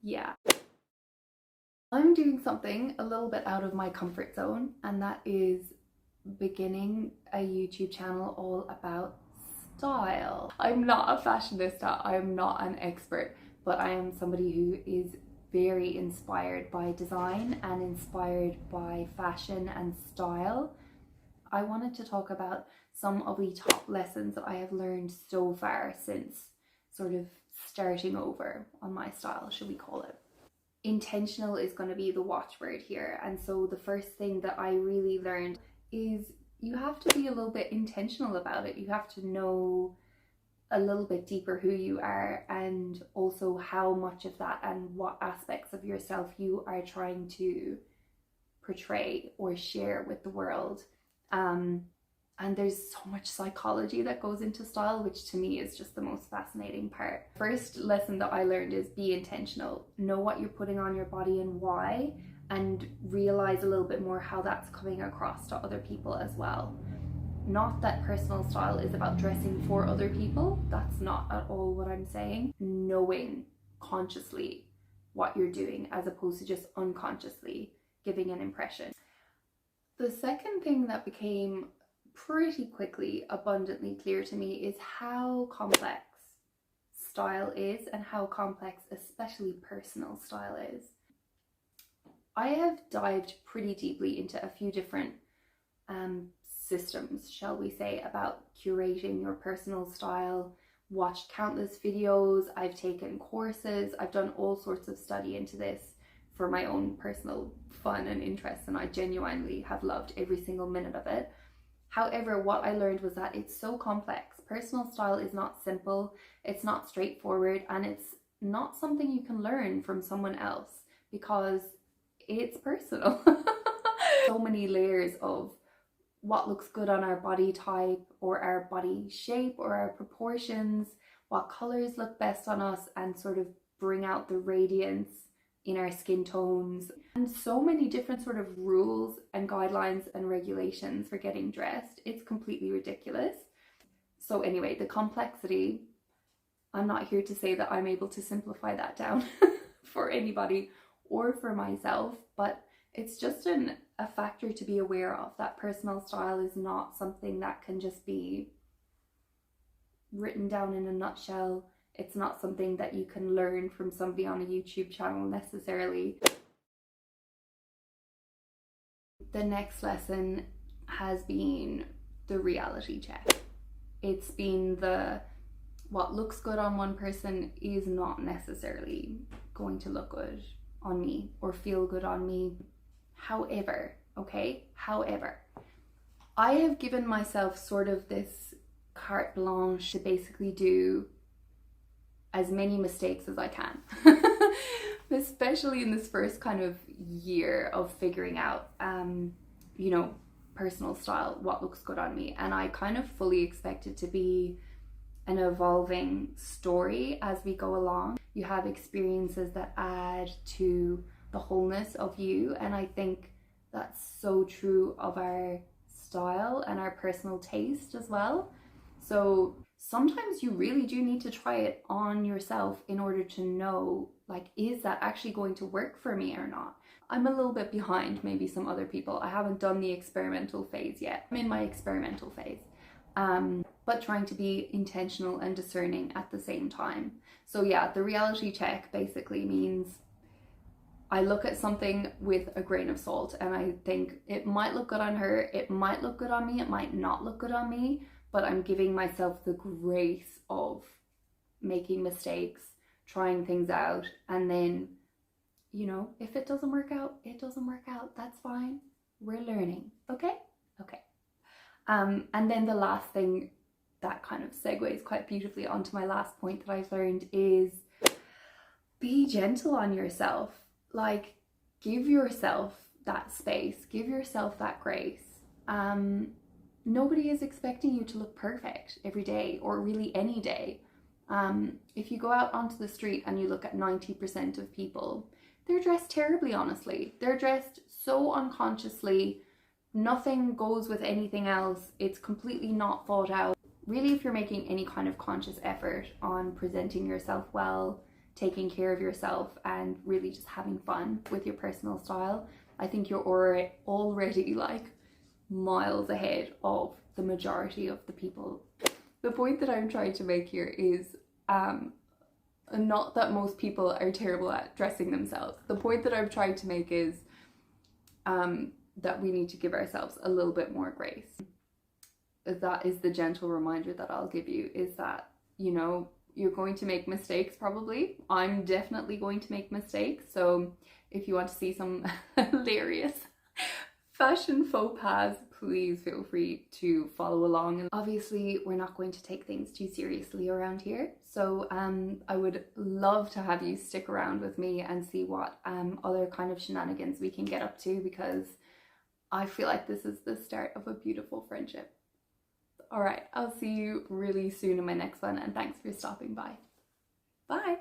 Yeah. I'm doing something a little bit out of my comfort zone, and that is beginning a YouTube channel all about style. I'm not a fashionista, I'm not an expert, but I am somebody who is very inspired by design and inspired by fashion and style. I wanted to talk about some of the top lessons that I have learned so far since sort of starting over on my style, should we call it. Intentional is going to be the watchword here, and so the first thing that I really learned is you have to be a little bit intentional about it. You have to know a little bit deeper who you are, and also how much of that and what aspects of yourself you are trying to portray or share with the world. And there's so much psychology that goes into style, which to me is just the most fascinating part. First lesson that I learned is be intentional. Know what you're putting on your body and why, and realize a little bit more how that's coming across to other people as well. Not that personal style is about dressing for other people. That's not at all what I'm saying. Knowing consciously what you're doing as opposed to just unconsciously giving an impression. The second thing that became pretty quickly abundantly clear to me is how complex style is, and how complex especially personal style is. I have dived pretty deeply into a few different systems, shall we say, about curating your personal style, watched countless videos, I've taken courses, I've done all sorts of study into this for my own personal fun and interest, and I genuinely have loved every single minute of it. However, what I learned was that it's so complex. Personal style is not simple, it's not straightforward, and it's not something you can learn from someone else because it's personal. So many layers of what looks good on our body type or our body shape or our proportions, what colors look best on us and sort of bring out the radiance in our skin tones, and so many different sort of rules and guidelines and regulations for getting dressed. It's completely ridiculous. So anyway, the complexity, I'm not here to say that I'm able to simplify that down for anybody or for myself, but it's just a factor to be aware of, that personal style is not something that can just be written down in a nutshell. It's not something that you can learn from somebody on a YouTube channel necessarily. The next lesson has been the reality check. It's been what looks good on one person is not necessarily going to look good on me or feel good on me. However, I have given myself sort of this carte blanche to basically do as many mistakes as I can, especially in this first kind of year of figuring out, personal style, what looks good on me. And I kind of fully expect it to be an evolving story as we go along. You have experiences that add to the wholeness of you, and I think that's so true of our style and our personal taste as well. So sometimes you really do need to try it on yourself in order to know, like, is that actually going to work for me or not? I'm a little bit behind maybe some other people. I haven't done the experimental phase yet. I'm in my experimental phase, but trying to be intentional and discerning at the same time. So yeah, the reality check basically means I look at something with a grain of salt and I think it might look good on her, it might look good on me, it might not look good on me, but I'm giving myself the grace of making mistakes, trying things out, and then, if it doesn't work out, it doesn't work out. That's fine. We're learning. Okay. And then the last thing that kind of segues quite beautifully onto my last point that I've learned is be gentle on yourself. Like, give yourself that space, give yourself that grace. Nobody is expecting you to look perfect every day or really any day. If you go out onto the street and you look at 90% of people, they're dressed terribly, honestly. They're dressed so unconsciously. Nothing goes with anything else. It's completely not thought out. Really, if you're making any kind of conscious effort on presenting yourself well, taking care of yourself and really just having fun with your personal style, I think you're already like miles ahead of the majority of the people. The point that I'm trying to make here is not that most people are terrible at dressing themselves. The point that I'm trying to make is that we need to give ourselves a little bit more grace. That is the gentle reminder that I'll give you, is that, you know, you're going to make mistakes probably. I'm definitely going to make mistakes. So if you want to see some hilarious fashion faux pas, please feel free to follow along. And obviously we're not going to take things too seriously around here, so I would love to have you stick around with me and see what other kind of shenanigans we can get up to, because I feel like this is the start of a beautiful friendship. All right, I'll see you really soon in my next one, and thanks for stopping by. Bye.